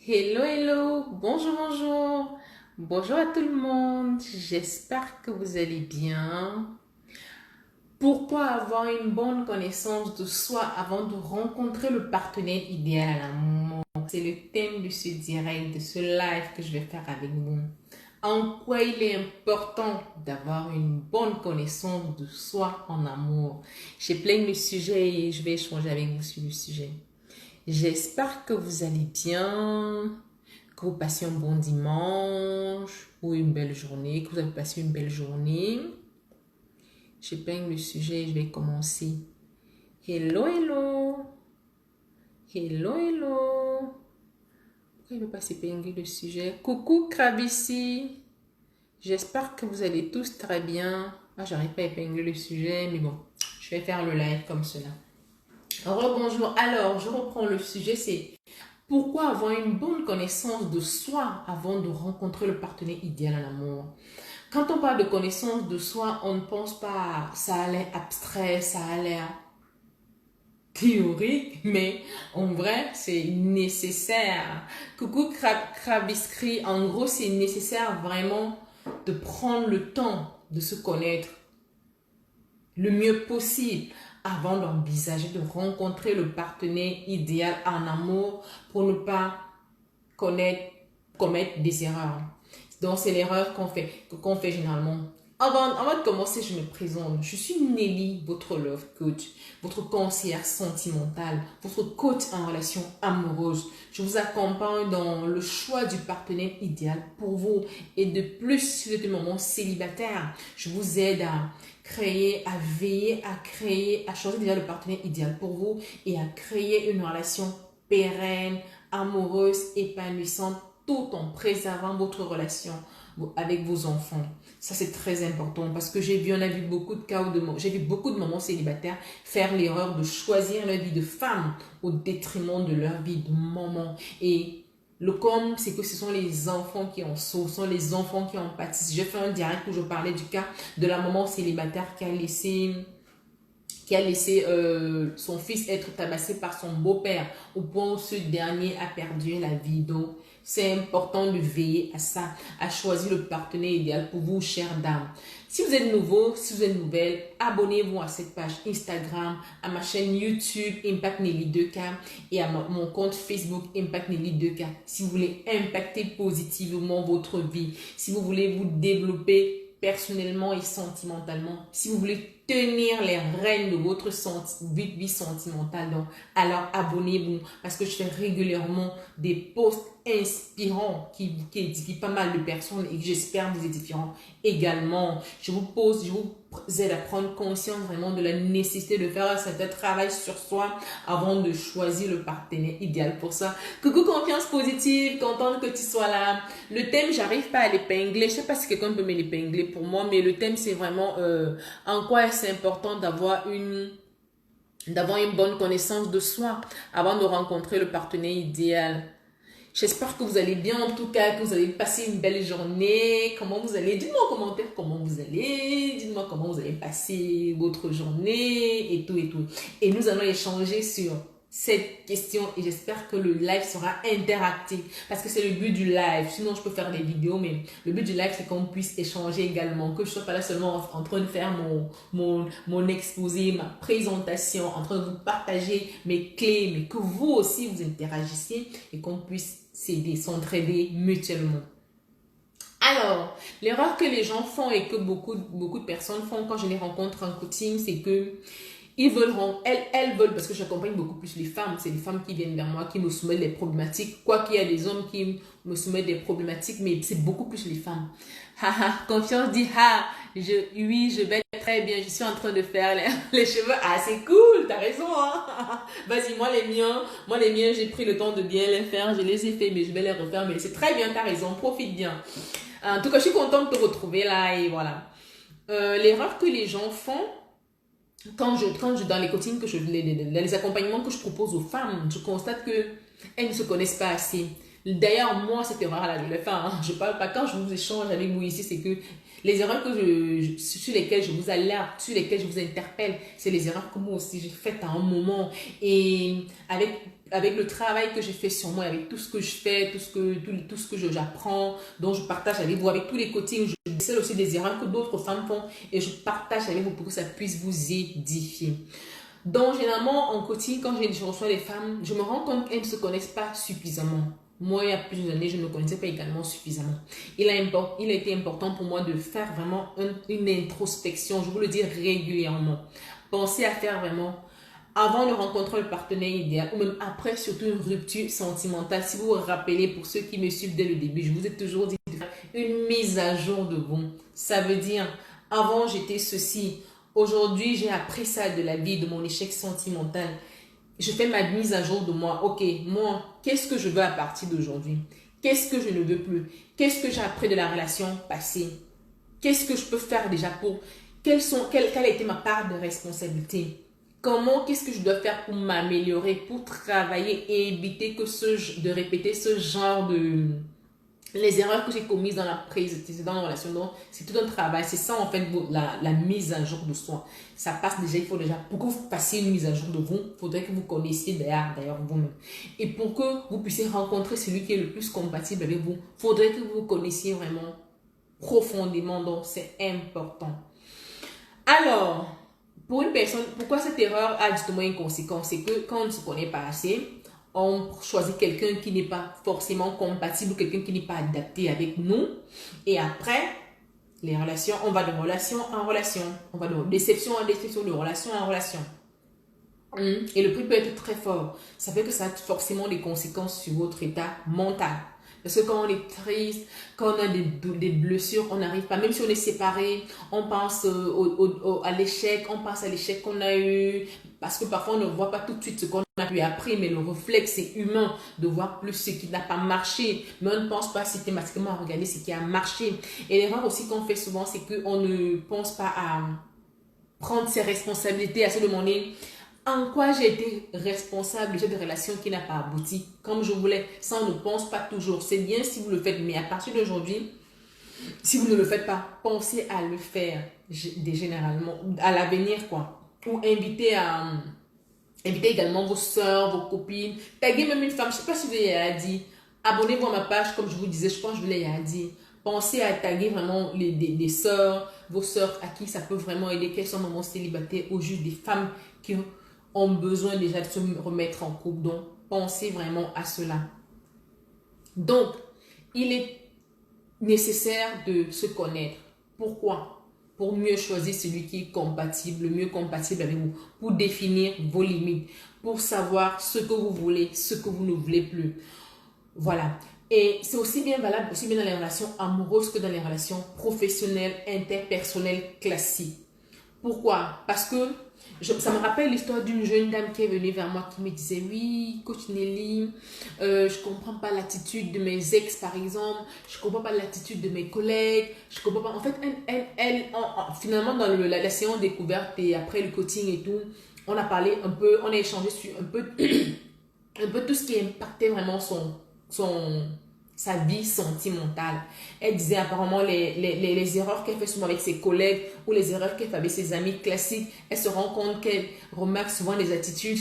Hello, hello, bonjour, bonjour, bonjour à tout le monde, j'espère que vous allez bien. Pourquoi avoir une bonne connaissance de soi avant de rencontrer le partenaire idéal à l'amour? C'est le thème de ce direct, de ce live que je vais faire avec vous. En quoi il est important d'avoir une bonne connaissance de soi en amour? J'ai plein de sujets et je vais échanger avec vous sur le sujet. J'espère que vous allez bien, que vous passez un bon dimanche ou une belle journée, que vous avez passé une belle journée. J'épingle le sujet, je vais commencer. Hello, hello. Hello, hello. Pourquoi il ne veut pas s'épingler le sujet? Coucou, Krabici. J'espère que vous allez tous très bien. Ah, j'arrive pas à épingler le sujet, mais bon, je vais faire le live comme cela. Rebonjour. Alors, je reprends le sujet, c'est pourquoi avoir une bonne connaissance de soi avant de rencontrer le partenaire idéal en amour? Quand on parle de connaissance de soi, on ne pense pas, ça a l'air abstrait, ça a l'air théorique, mais en vrai, c'est nécessaire. Coucou Krabiskri, en gros, c'est nécessaire vraiment de prendre le temps de se connaître le mieux possible avant d'envisager de rencontrer le partenaire idéal en amour pour ne pas commettre des erreurs. Donc, c'est l'erreur qu'on fait généralement. Avant de commencer, je me présente. Je suis Nelly, votre love coach, votre conseillère sentimentale, votre coach en relation amoureuse. Je vous accompagne dans le choix du partenaire idéal pour vous. Et de plus, si vous êtes un moment célibataire, je vous aide à créer, à veiller, à créer, à choisir déjà le partenaire idéal pour vous et à créer une relation pérenne, amoureuse, épanouissante, tout en préservant votre relation avec vos enfants. Ça, c'est très important parce que on a vu beaucoup de cas j'ai vu beaucoup de mamans célibataires faire l'erreur de choisir leur vie de femme au détriment de leur vie de maman. Et le com, c'est que ce sont les enfants qui en souffrent, ce sont les enfants qui en pâtissent. J'ai fait un direct où je parlais du cas de la maman célibataire qui a laissé son fils être tabassé par son beau-père au point où ce dernier a perdu la vie. Donc, c'est important de veiller à ça, à choisir le partenaire idéal pour vous, chère dame. Si vous êtes nouveau, si vous êtes nouvelle, abonnez-vous à cette page Instagram, à ma chaîne YouTube Impact Nelly 2K et à mon compte Facebook Impact Nelly 2K. Si vous voulez impacter positivement votre vie, si vous voulez vous développer personnellement et sentimentalement, si vous voulez tenir les rênes de votre vie sentimentale, donc, alors abonnez-vous parce que je fais régulièrement des posts inspirants qui édifient pas mal de personnes et j'espère vous édifieront également. Je vous aide à prendre conscience vraiment de la nécessité de faire un certain travail sur soi avant de choisir le partenaire idéal pour ça. Coucou confiance positive, contente que tu sois là. Le thème, j'arrive pas à l'épingler. Je sais pas si quelqu'un peut me l'épingler pour moi, mais le thème, c'est vraiment en quoi c'est important d'avoir une bonne connaissance de soi avant de rencontrer le partenaire idéal. J'espère que vous allez bien en tout cas, que vous allez passer une belle journée. Comment vous allez? Dites-moi en commentaire comment vous allez. Dites-moi comment vous allez passer votre journée et tout et tout. Et nous allons échanger sur cette question et j'espère que le live sera interactif parce que c'est le but du live. Sinon, je peux faire des vidéos, mais le but du live, c'est qu'on puisse échanger également, que je sois pas là seulement en train de faire mon exposé, ma présentation, en train de vous partager mes clés, mais que vous aussi vous interagissiez et qu'on puisse s'aider, s'entraider mutuellement. Alors, l'erreur que les gens font et que beaucoup de personnes font quand je les rencontre en coaching, c'est que elles veulent, parce que j'accompagne beaucoup plus les femmes, c'est les femmes qui viennent vers moi, qui me soumettent des problématiques, quoi qu'il y a des hommes qui me soumettent des problématiques, mais c'est beaucoup plus les femmes. Haha, confiance dit, oui, je vais très bien, je suis en train de faire les cheveux, c'est cool, t'as raison, hein. Vas-y, moi les miens, j'ai pris le temps de bien les faire, je les ai fait, mais je vais les refaire, mais c'est très bien, t'as raison, profite bien. En tout cas, je suis contente de te retrouver là, et voilà. L'erreur que les gens font, dans les coachings les accompagnements que je propose aux femmes, je constate que elles ne se connaissent pas assez. D'ailleurs, moi, cette erreur-là, je l'ai fait. Je parle pas quand je vous échange avec vous ici, c'est que les erreurs sur lesquelles je vous alerte, sur lesquelles je vous interpelle, c'est les erreurs que moi aussi j'ai faites à un moment. Et avec le travail que j'ai fait sur moi, avec tout ce que je fais, tout ce que j'apprends, dont je partage avec vous, avec tous les côtés où je décèle aussi des erreurs que d'autres femmes font et je partage avec vous pour que ça puisse vous édifier. Donc, généralement, en coaching, quand je reçois des femmes, je me rends compte qu'elles ne se connaissent pas suffisamment. Moi, il y a plusieurs années, je ne me connaissais pas également suffisamment. Il a été important pour moi de faire vraiment une introspection, je vous le dis régulièrement. Pensez à faire vraiment, avant de rencontrer le partenaire idéal, ou même après, surtout une rupture sentimentale. Si vous vous rappelez, pour ceux qui me suivent dès le début, je vous ai toujours dit de faire une mise à jour de vous. Ça veut dire, avant j'étais ceci, aujourd'hui j'ai appris ça de la vie, de mon échec sentimental. Je fais ma mise à jour de moi. Ok, moi, qu'est-ce que je veux à partir d'aujourd'hui? Qu'est-ce que je ne veux plus? Qu'est-ce que j'ai appris de la relation passée? Qu'est-ce que je peux faire déjà pour... Quelle a été ma part de responsabilité? Qu'est-ce que je dois faire pour m'améliorer, pour travailler et éviter de répéter ce genre de... Les erreurs que j'ai commises dans la précédente relation. Donc, c'est tout un travail. C'est ça, en fait, la mise à jour de soi. Ça passe déjà, il faut déjà, pour que vous fassiez une mise à jour de vous, il faudrait que vous connaissiez d'ailleurs vous-même. Et pour que vous puissiez rencontrer celui qui est le plus compatible avec vous, il faudrait que vous vous connaissiez vraiment profondément. Donc, c'est important. Alors, pour une personne, pourquoi cette erreur a justement une conséquence? C'est que quand on ne se connaît pas assez, on choisit quelqu'un qui n'est pas forcément compatible ou quelqu'un qui n'est pas adapté avec nous. Et après, les relations, on va de relation en relation. On va de déception en déception, de relation en relation. Et le prix peut être très fort. Ça fait que ça a forcément des conséquences sur votre état mental. Parce que quand on est triste, quand on a des blessures, on n'arrive pas, même si on est séparés, on pense à l'échec, on pense à l'échec qu'on a eu, parce que parfois on ne voit pas tout de suite ce qu'on a pu appris, mais le réflexe c'est humain de voir plus ce qui n'a pas marché, mais on ne pense pas systématiquement à regarder ce qui a marché. Et l'erreur aussi qu'on fait souvent, c'est qu'on ne pense pas à prendre ses responsabilités, à se demander en quoi j'ai été responsable de cette relation qui n'a pas abouti comme je voulais. Ça, on ne pense pas toujours. C'est bien si vous le faites, mais à partir d'aujourd'hui, si vous ne le faites pas, pensez à le faire généralement, à l'avenir, quoi. Ou invitez également vos soeurs, vos copines. Taguez même une femme, je ne sais pas si vous l'avez dit. Abonnez-vous à ma page, comme je vous disais, je pense que je vous l'ai dit. Pensez à taguer vraiment des soeurs, vos soeurs à qui ça peut vraiment aider, qu'elles sont mamans célibataires ou juste des femmes qui ont besoin déjà de se remettre en couple. Donc, pensez vraiment à cela. Donc, il est nécessaire de se connaître. Pourquoi? Pour mieux choisir celui qui est compatible, le mieux compatible avec vous, pour définir vos limites, pour savoir ce que vous voulez, ce que vous ne voulez plus. Voilà. Et c'est aussi bien valable, aussi bien dans les relations amoureuses que dans les relations professionnelles, interpersonnelles, classiques. Pourquoi? Parce que ça me rappelle l'histoire d'une jeune dame qui est venue vers moi qui me disait: oui, coach Nelly, je comprends pas l'attitude de mes ex par exemple, je comprends pas l'attitude de mes collègues, je comprends pas. En fait, finalement dans la séance découverte et après le coaching et tout, on a parlé un peu, on a échangé sur un peu tout ce qui impactait vraiment sa vie sentimentale. Elle disait apparemment les erreurs qu'elle fait souvent avec ses collègues ou les erreurs qu'elle fait avec ses amis classiques. Elle se rend compte qu'elle remarque souvent des attitudes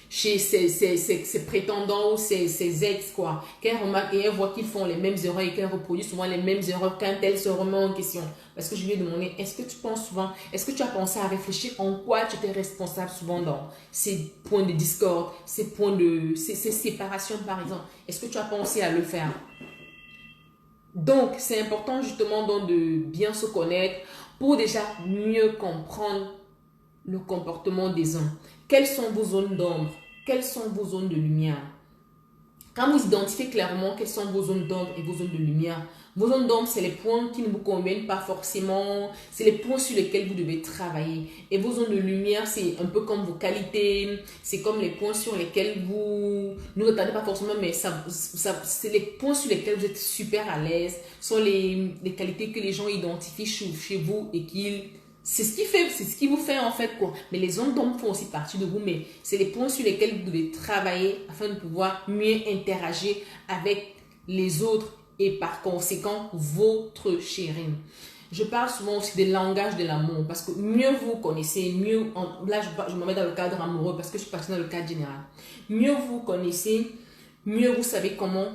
chez ses prétendants ou ses ex, quoi. Qu'elle remarque et elle voit qu'ils font les mêmes erreurs et qu'elle reproduit souvent les mêmes erreurs quand elle se remet en question. Parce que je lui ai demandé, est-ce que tu penses souvent, est-ce que tu as pensé à réfléchir en quoi tu étais responsable souvent dans ces points de discorde, ces séparations par exemple. Est-ce que tu as pensé à le faire? Donc, c'est important justement donc de bien se connaître pour déjà mieux comprendre le comportement des uns. Quelles sont vos zones d'ombre? Quelles sont vos zones de lumière? Quand vous identifiez clairement quelles sont vos zones d'ombre et vos zones de lumière, vos zones d'ombre, c'est les points qui ne vous conviennent pas forcément, c'est les points sur lesquels vous devez travailler. Et vos zones de lumière, c'est un peu comme vos qualités, c'est comme les points sur lesquels vous ne regardez pas forcément, mais c'est les points sur lesquels vous êtes super à l'aise, sont les qualités que les gens identifient chez vous et qu'ils... C'est ce qui vous fait en fait quoi. Mais les zones d'ombre font aussi partie de vous, mais c'est les points sur lesquels vous devez travailler afin de pouvoir mieux interagir avec les autres et par conséquent votre chérie. je parle souvent aussi des langages de l'amour parce que mieux vous connaissez, mieux, là je me mets dans le cadre amoureux parce que je suis partie dans le cadre général. Mieux vous connaissez, mieux vous savez comment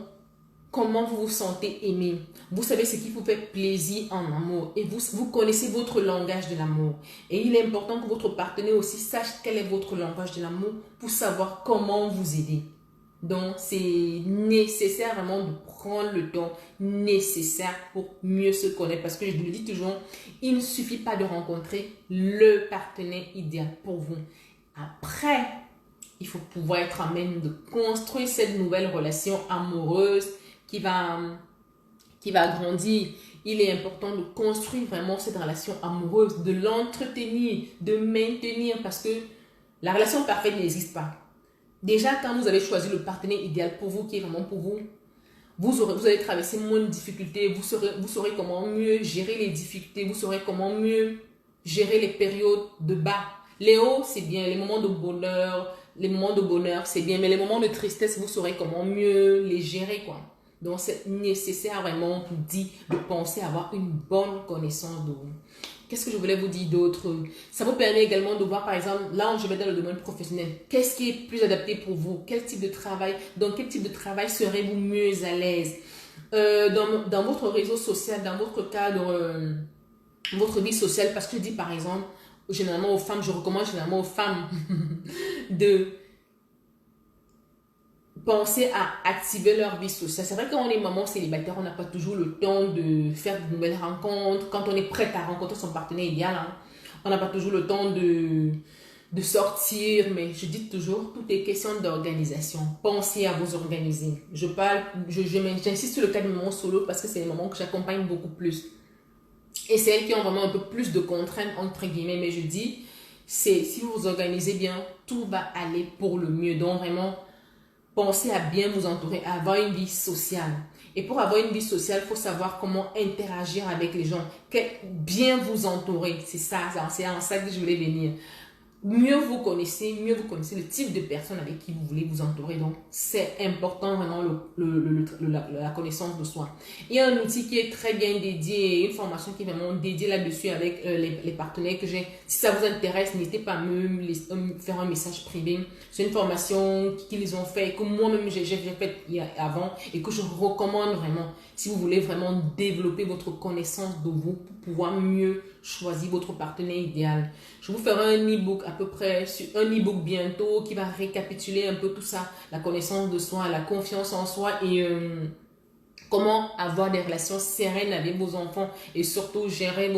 vous vous sentez aimé. Vous savez ce qui vous fait plaisir en amour et vous connaissez votre langage de l'amour. Et il est important que votre partenaire aussi sache quel est votre langage de l'amour pour savoir comment vous aider. Donc, c'est nécessaire vraiment de prendre le temps nécessaire pour mieux se connaître. Parce que je vous le dis toujours, il ne suffit pas de rencontrer le partenaire idéal pour vous. Après, il faut pouvoir être en même de construire cette nouvelle relation amoureuse qui va grandir. Il est important de construire vraiment cette relation amoureuse, de l'entretenir, de maintenir parce que la relation parfaite n'existe pas. Déjà, quand vous avez choisi le partenaire idéal pour vous, qui est vraiment pour vous, vous allez traverser moins de difficultés, vous saurez comment mieux gérer les difficultés, vous saurez comment mieux gérer les périodes de bas. Les hauts, c'est bien, les moments de bonheur, c'est bien, mais les moments de tristesse, vous saurez comment mieux les gérer, quoi. Donc, c'est nécessaire vraiment, dit, de penser à avoir une bonne connaissance de vous. Qu'est-ce que je voulais vous dire d'autre? Ça vous permet également de voir, par exemple, là où je vais dans le domaine professionnel, qu'est-ce qui est plus adapté pour vous? Quel type de travail? Dans quel type de travail serez-vous mieux à l'aise? Dans votre réseau social, dans votre cadre, votre vie sociale, parce que je dis, par exemple, généralement aux femmes, je recommande généralement aux femmes de penser à activer leur vie sociale. C'est vrai que quand on est maman célibataire, on n'a pas toujours le temps de faire de nouvelles rencontres. Quand on est prête à rencontrer son partenaire idéal, hein, on n'a pas toujours le temps de sortir. Mais je dis toujours, tout est question d'organisation. Pensez à vous organiser. J'insiste sur le cas de maman solo parce que c'est les mamans que j'accompagne beaucoup plus. Et c'est elles qui ont vraiment un peu plus de contraintes, entre guillemets. Mais je dis, si vous vous organisez bien, tout va aller pour le mieux. Donc vraiment, pensez à bien vous entourer, à avoir une vie sociale. Et pour avoir une vie sociale, il faut savoir comment interagir avec les gens. Bien vous entourer. C'est en ça que je voulais venir. Mieux vous connaissez le type de personne avec qui vous voulez vous entourer. Donc, c'est important vraiment la connaissance de soi. Il y a un outil qui est très bien dédié, une formation qui est vraiment dédiée là-dessus avec les partenaires que j'ai. Si ça vous intéresse, n'hésitez pas à me faire un message privé. C'est une formation qu'ils ont fait, que moi-même j'ai fait avant et que je recommande vraiment. Si vous voulez vraiment développer votre connaissance de vous pour pouvoir mieux choisir votre partenaire idéal. Je vous ferai un e-book à peu près, un e-book bientôt qui va récapituler un peu tout ça, la connaissance de soi, la confiance en soi et comment avoir des relations sereines avec vos enfants et surtout créer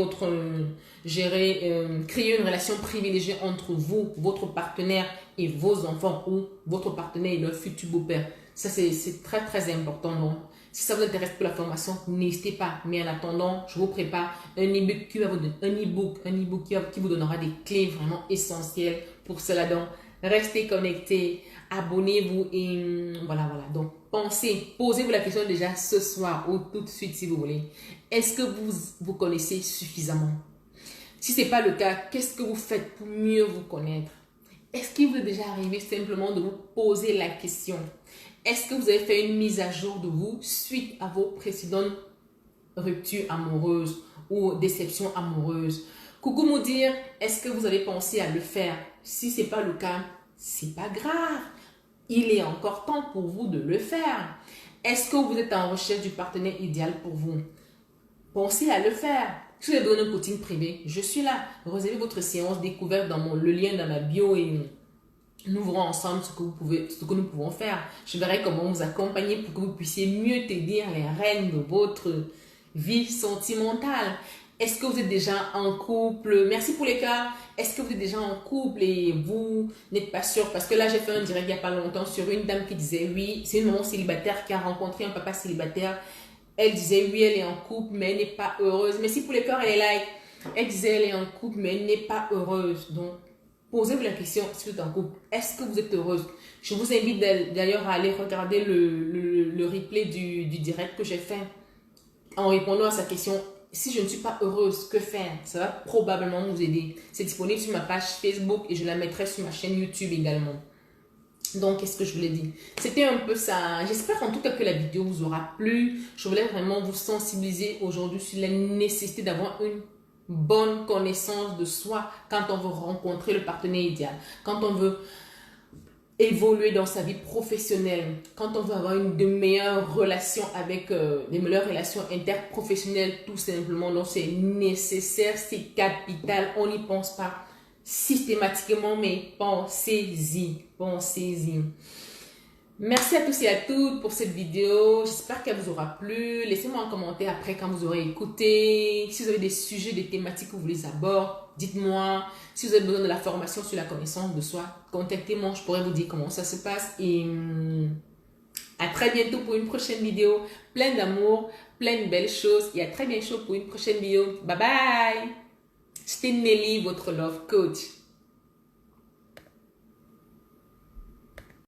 une relation privilégiée entre vous, votre partenaire et vos enfants ou votre partenaire et leur futur beau-père. Ça, c'est très, très important. Donc, si ça vous intéresse pour la formation, n'hésitez pas. Mais en attendant, je vous prépare un e-book qui vous donnera des clés vraiment essentielles pour cela. Donc, restez connectés, abonnez-vous et voilà. Donc, posez-vous la question déjà ce soir ou tout de suite si vous voulez. Est-ce que vous connaissez suffisamment? Si ce n'est pas le cas, qu'est-ce que vous faites pour mieux vous connaître? Est-ce qu'il vous est déjà arrivé simplement de vous poser la question? Est-ce que vous avez fait une mise à jour de vous suite à vos précédentes ruptures amoureuses ou déceptions amoureuses? Coucou me dire, est-ce que vous avez pensé à le faire? Si ce n'est pas le cas, c'est pas grave. Il est encore temps pour vous de le faire. Est-ce que vous êtes en recherche du partenaire idéal pour vous? Pensez à le faire. Si vous avez besoin d'un coaching privé, je suis là. Réservez votre séance découverte dans le lien dans ma bio et nous verrons ensemble ce que nous pouvons faire. Je verrai comment vous accompagner pour que vous puissiez mieux tenir les rênes de votre vie sentimentale. Est-ce que vous êtes déjà en couple? Merci pour les cas. Est-ce que vous êtes déjà en couple et vous n'êtes pas sûr? Parce que là, j'ai fait un direct il n'y a pas longtemps sur une dame qui disait oui, c'est une maman célibataire qui a rencontré un papa célibataire. Elle disait oui, elle est en couple, mais elle n'est pas heureuse. Merci pour les cœurs, elle est like. Elle disait elle est en couple, mais elle n'est pas heureuse. Donc, posez-vous la question si vous êtes en couple. Est-ce que vous êtes heureuse? Je vous invite d'ailleurs à aller regarder le replay du direct que j'ai fait en répondant à sa question. Si je ne suis pas heureuse, que faire? Ça va probablement vous aider. C'est disponible sur ma page Facebook et je la mettrai sur ma chaîne YouTube également. Donc, qu'est-ce que je voulais dire? C'était un peu ça. J'espère en tout cas que la vidéo vous aura plu. Je voulais vraiment vous sensibiliser aujourd'hui sur la nécessité d'avoir une bonne connaissance de soi quand on veut rencontrer le partenaire idéal, quand on veut évoluer dans sa vie professionnelle, quand on veut avoir de meilleures relations avec des meilleures relations interprofessionnelles, tout simplement. Donc, c'est nécessaire, c'est capital. On n'y pense pas systématiquement, mais pensez-y, pensez-y. Merci à tous et à toutes pour cette vidéo. J'espère qu'elle vous aura plu. Laissez-moi un commentaire après quand vous aurez écouté. Si vous avez des sujets, des thématiques que vous voulez aborder, dites-moi. Si vous avez besoin de la formation sur la connaissance de soi, contactez-moi. Je pourrais vous dire comment ça se passe. Et à très bientôt pour une prochaine vidéo. Plein d'amour, plein de belles choses. Et à très bientôt pour une prochaine vidéo. Bye bye. C'était Nelly, votre love coach.